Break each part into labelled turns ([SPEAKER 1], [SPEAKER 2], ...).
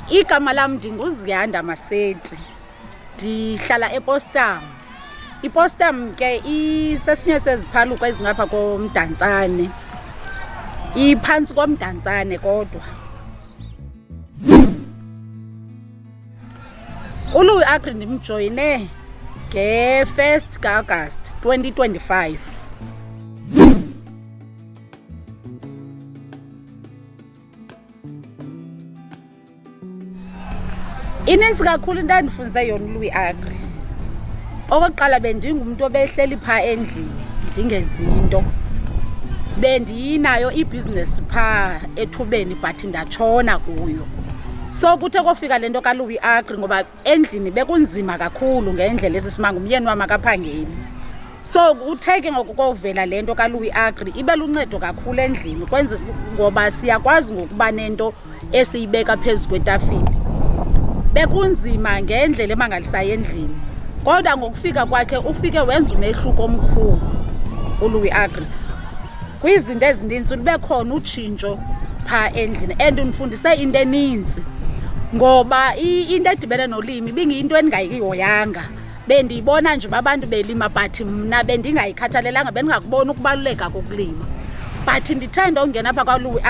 [SPEAKER 1] Igama lam ndinguZiyanda Maseti, ndihlala ePostam. IPostam ke isesinye seziphaluka ezingapha koMdantsane, iphantsi koMdantsane kodwa. uLouis Agri ndimjoyine nge-1 ka-Agasti 2025. Inintsi kakhulu into endifundise yona uLouis Agri. Okokuqala bendingumuntu obehleli phaa endlini ndingezinto. Bendinayo ibhizinesi phaa ethubeni but ndatshona kuyo. So kuthe kofika lento kaLouis Agri ngoba endlini bekunzima kakhulu ngendlela esisimanga umyeni wami akaphangeli. So uthe ke ngokukovela lento kaLouis Agri ibe luncedo kakhulu endlini kwenza ngoba siyakwazi ngokuba nento esiyibeka phezulu kwetafile. Bekunzima ngendlela emangalisayo endlini. Kodwa ngokufika kwakhe ufike wenza umehluko omkhulu uLouis Agri. Kwizinto ezininzi lube khona utshintsho phaa endlini and undifundise into eninzi. Ngoba into edibene nolimi ibingiyinto endingayihoyanga. Bendiyibona nje abantu belima but mna bendingayikhathalelanga, bendingakuboni ukubaluleka kokulima. But ndithanda ungena apha kwaLouis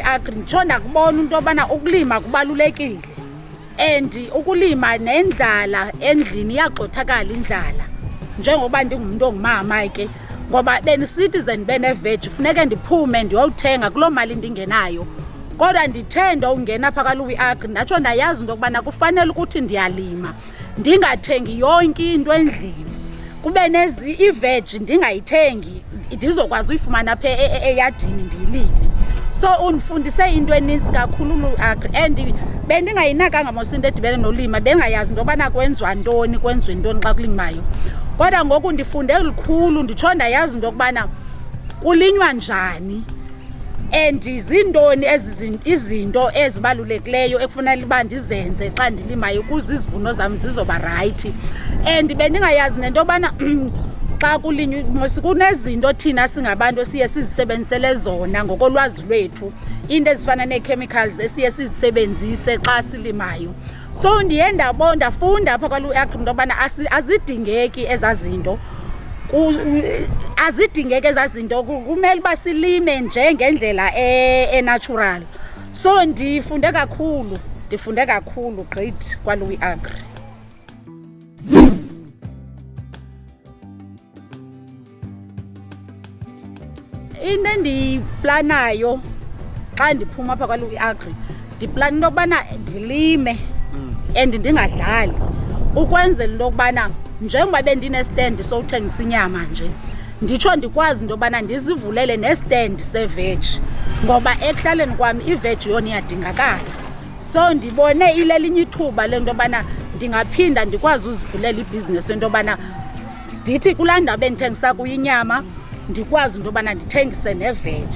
[SPEAKER 1] Agri nditsho ndakubona into yobana ukulima kubalulekile. And ukulima nendlala endlini iyagxothakala indlala. Njengoba ndingumuntu ongumama ke ngoba beni-citizen bene-veg funeke ndiphume ndiyothenga kuloo mali ndingenayo. Kodwa ndithanda ungena apha kwaLouis Agri ndatsho ndayazi into yokubana kufanele ukuthi ndiyalima ndingathengi yonke into endlini. Kube i-veg ndingayithengi ndizokwazi uyifumana apha eyadini ndiyilime. So undifundise into eninzi kakhulu uLouis Agri and bendingayinakanga mos into edibene nolima, bendingayazi into yobana kwenziwa ntoni kwenziwe ntoni xa kulinywayo. Kodwa ngoku ndifunde lukhulu nditsho ndayazi into yokubana kulinywa njani and zintoni izinto ezibalulekileyo ekufanele uba ndizenze xa ndilimayo ukuze izivuno zam zizoba rayithi. And bendingayazi nento yobana xa kulinywa mos kunezinto thina singabantu esiye sizisebenzisele zona ngokolwazi lwethu, into ezifana nee-chemicals esiye sizisebenzise xa silimayo. So ndiye ndafunda apha kwaLouis Agri into yobana azidingeki ezaa zinto. Azidingeki ezaa zinto, kumele uba silime nje ngendlela e-natural. So ndifunde kakhulu great kwaLouis Agri. Into endiyiplanayo xa ndiphuma apha kwaLouis Agri, ndiplana into yokubana ndilime and ndingadlali, ukwenzela into yokubana njengoba bendinestand sokuthengisa inyama nje, nditsho ndikwazi into yokubana ndizivulele nestand seveg ngoba ekuhlaleni kwam iveg yona iyadingakala. So ndibone ilelinye ithuba lento yobana ndingaphinda ndikwazi uzivulela ibhizinesi into yobana ndithi kulaa ndawo bendithengisa kuyo inyama ndikwazi into yobana ndithengise neveg.